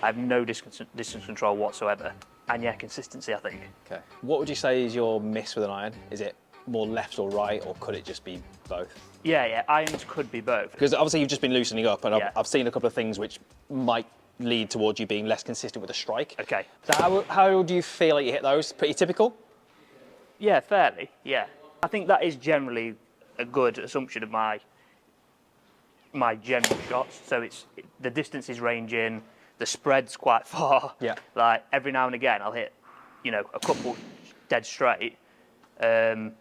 I have no distance control whatsoever. And yeah, consistency, I think. Okay. What would you say is your miss with an iron? Is it more left or right, or could it just be both? Yeah, irons could be both. Because obviously you've just been loosening up, and Yeah. I've seen a couple of things which might lead towards you being less consistent with the strike. Okay. So how do you feel like you hit those? Pretty typical? Yeah, fairly, yeah. I think that is generally a good assumption of my general shots. So the distance is ranging, the spread's quite far. Yeah. Like every now and again I'll hit, a couple dead straight and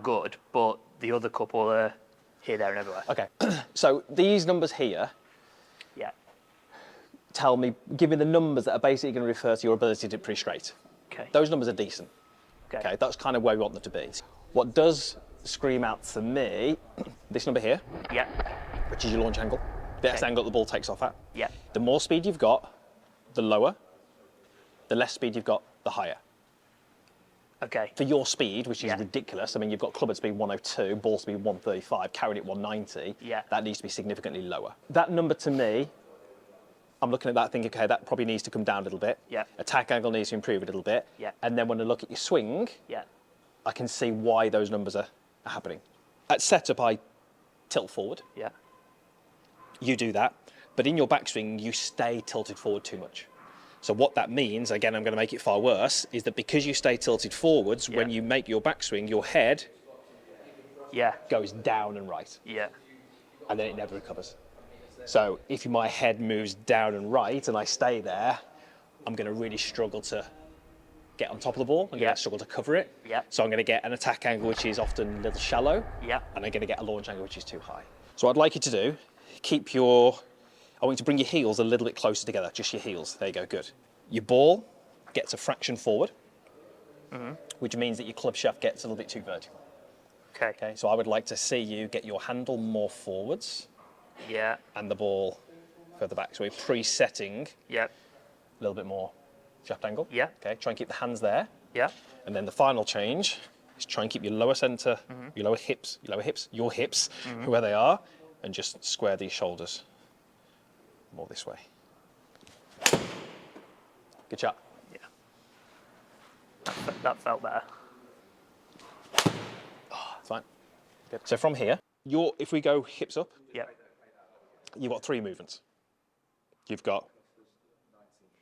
good, but the other couple are here, there and everywhere. Okay. So these numbers here, Yeah. give me the numbers that are basically going to refer to your ability to hit pretty straight. Okay. Those numbers are decent. Okay, that's kind of where we want them to be. What does scream out to me, this number here, Yeah. which is your launch angle, the angle that the ball takes off at. Yeah. The more speed you've got, the lower. The less speed you've got, the higher. Okay. For your speed, which is ridiculous, I mean, you've got club at speed 102, ball speed 135, carrying it 190. Yeah. That needs to be significantly lower. That number to me, I'm looking at that thinking, okay, that probably needs to come down a little bit. Yeah. Attack angle needs to improve a little bit. Yeah. And then when I look at your swing, Yeah. I can see why those numbers are happening. At setup, I tilt forward. Yeah. You do that. But in your backswing, you stay tilted forward too much. So what that means, again, I'm going to make it far worse, is that because you stay tilted forwards, when you make your backswing, your head goes down and right. Yeah. And then it never recovers. So if my head moves down and right and I stay there, I'm going to really struggle to get on top of the ball. I'm going to struggle to cover it. Yeah. So I'm going to get an attack angle which is often a little shallow. Yeah. And I'm going to get a launch angle which is too high. So what I'd like you to do, I want you to bring your heels a little bit closer together, just your heels. There you go, good. Your ball gets a fraction forward, which means that your club shaft gets a little bit too vertical. Okay, so I would like to see you get your handle more forwards. Yeah. And the ball further back. So we're pre-setting Yeah. a little bit more shaft angle. Yeah. Okay, try and keep the hands there. Yeah. And then the final change is try and keep your lower center, your hips, where they are, and just square these shoulders more this way. Good shot. Yeah. That felt better. Oh, fine. Good. So from here, if we go hips up, Yeah. you've got three movements. You've got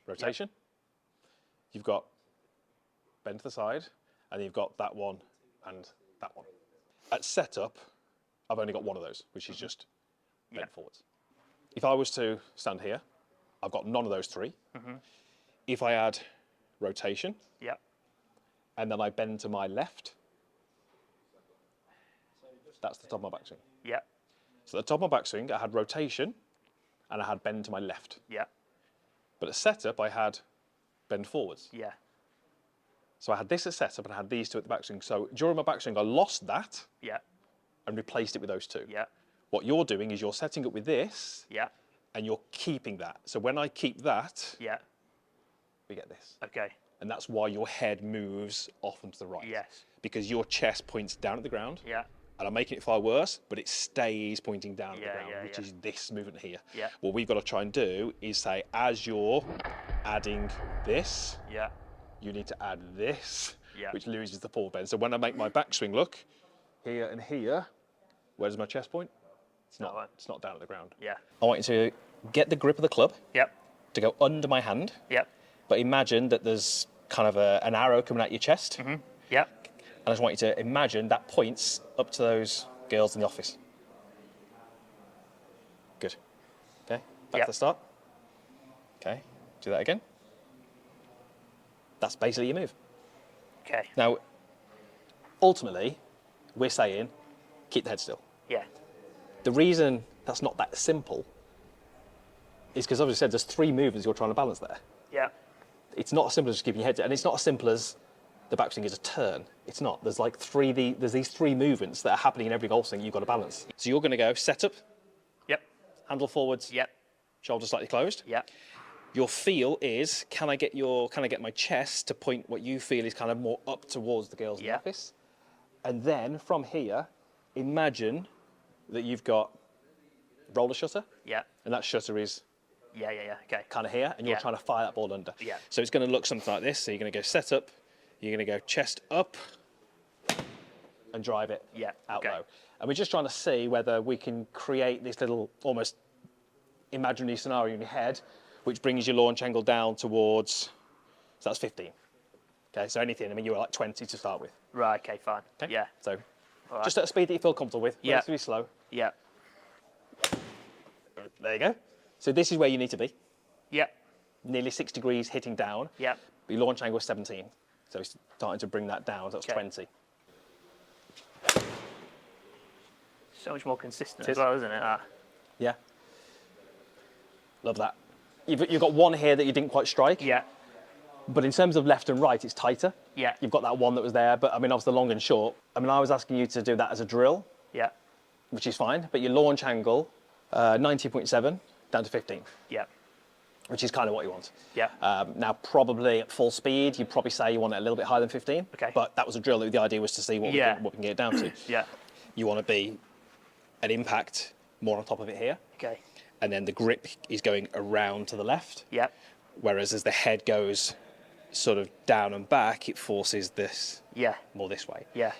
rotation, you've got bend to the side, and you've got that one and that one. At setup, I've only got one of those, which is just bend forwards. If I was to stand here, I've got none of those three. If I add rotation, and then I bend to my left, that's the top of my backswing. Yeah. So at the top of my backswing, I had rotation, and I had bend to my left. Yeah. But at setup, I had bend forwards. Yeah. So I had this at setup, and I had these two at the backswing. So during my backswing, I lost that and replaced it with those two. Yeah. What you're doing is you're setting up with this, Yeah. and you're keeping that. So when I keep that, Yeah. we get this. Okay. And that's why your head moves off and to the right. Yes. Because your chest points down at the ground. Yeah. And I'm making it far worse, but it stays pointing down at the Yeah, ground, yeah, which yeah. is this movement here. Yeah. What we've got to try and do is say, as you're adding this, Yeah. you need to add this, Yeah. which loses the forward bend. So when I make my backswing look, here and here, where does my chest point? It's not down at the ground. Yeah. I want you to get the grip of the club Yep. to go under my hand, Yep. but imagine that there's kind of an arrow coming out your chest. Yep. And I just want you to imagine that points up to those girls in the office. Good. Okay, back to the start. Okay, do that again. That's basically your move. Okay. Now, ultimately, we're saying, keep the head still. Yeah. The reason that's not that simple is because, as I said, there's three movements you're trying to balance there. Yeah. It's not as simple as just keeping your head down, and it's not as simple as the backswing is a turn. It's not. There's like there's these three movements that are happening in every golf swing you've got to balance. So you're going to go set up, Yep. handle forwards, Yep. shoulders slightly closed. Yep. Your feel is, can I get my chest to point what you feel is kind of more up towards the girls in the office? And then from here, imagine that you've got roller shutter. Yeah. And that shutter is Yeah, yeah, yeah. Okay. kind of here, and you're Yeah. trying to fire that ball under. Yeah. So it's going to look something like this. So you're going to go set up, you're going to go chest up, and drive it out low. And we're just trying to see whether we can create this little almost imaginary scenario in your head, which brings your launch angle down towards, so that's 15. Okay, so anything, I mean, you were like 20 to start with. Right, okay, fine. Okay? Yeah. So Right. just at a speed that you feel comfortable with, Yeah. relatively slow. Yeah. There you go. So this is where you need to be. Yeah. Nearly 6 degrees hitting down. Yeah. But your launch angle was 17. So it's starting to bring that down, so that's 20. So much more consistent It as is. well, isn't it? That? Yeah. Love that. You've got one here that you didn't quite strike. Yeah. But in terms of left and right, it's tighter. Yeah. You've got that one that was there, but I mean, obviously the long and short. I mean, I was asking you to do that as a drill, Yeah. which is fine, but your launch angle, 19.7 down to 15, Yeah. which is kind of what you want. Yeah. Now, probably at full speed, you'd probably say you want it a little bit higher than 15. Okay. But that was a drill. The idea was to see what, Yeah. we can get it down to. Yeah. You want to be an impact more on top of it here. Okay. And then the grip is going around to the left. Yeah. Whereas as the head goes sort of down and back, it forces this Yeah. more this way. Yeah.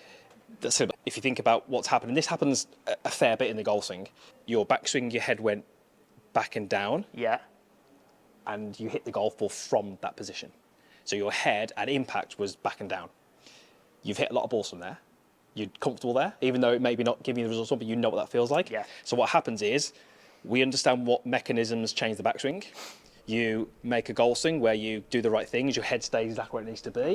That's it. If you think about what's happening, this happens a fair bit in the golf swing. Your backswing, your head went back and down, Yeah. and you hit the golf ball from that position. So your head at impact was back and down. You've hit a lot of balls from there. You're comfortable there, even though it may be not giving you the results, but you know what that feels like. Yeah. So what happens is, we understand what mechanisms change the backswing. You make a golf swing where you do the right things, your head stays exactly where it needs to be,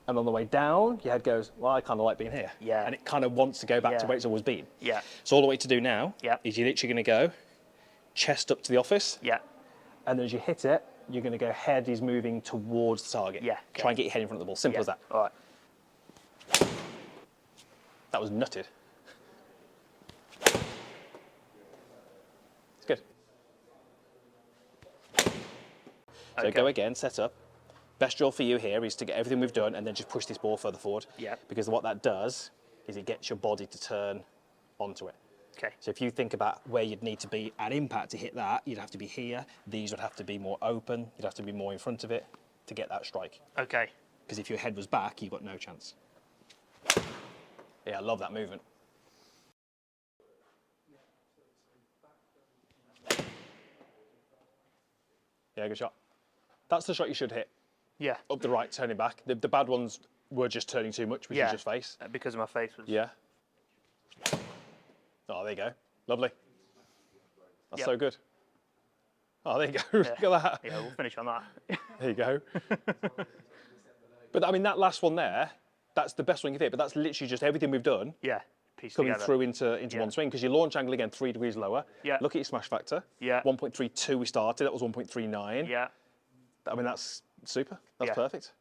and on the way down, your head goes, well, I kind of like being here. Yeah. And it kind of wants to go back to Yeah. where it's always been. Yeah. So all the way to do now Yeah. is you're literally going to go chest up to the office, Yeah. and then as you hit it, you're going to go head is moving towards the target. Yeah, okay. Try and get your head in front of the ball. Simple Yeah. as that. All right. That was nutted. It's good. So Okay. go again, set up. Best drill for you here is to get everything we've done and then just push this ball further forward. Yeah. Because what that does is it gets your body to turn onto it. Okay. So if you think about where you'd need to be at impact to hit that, you'd have to be here. These would have to be more open. You'd have to be more in front of it to get that strike. Okay. Because if your head was back, you've got no chance. Yeah, I love that movement. Yeah, good shot. That's the shot you should hit. Yeah. Up the right, turning back. The bad ones were just turning too much, which Yeah. is just face. Because my face was. Yeah. Oh, there you go. Lovely. That's Yep. so good. Oh, there you go. Look at that. Yeah, we'll finish on that. There you go. But I mean, that last one there, that's the best swing you've hit, but that's literally just everything we've done Yeah. Piece coming together. through into Yeah. one swing, because your launch angle, again, 3 degrees lower. Yeah. Look at your smash factor. Yeah. 1.32 we started, that was 1.39. Yeah. I mean, that's super. That's Yeah. perfect.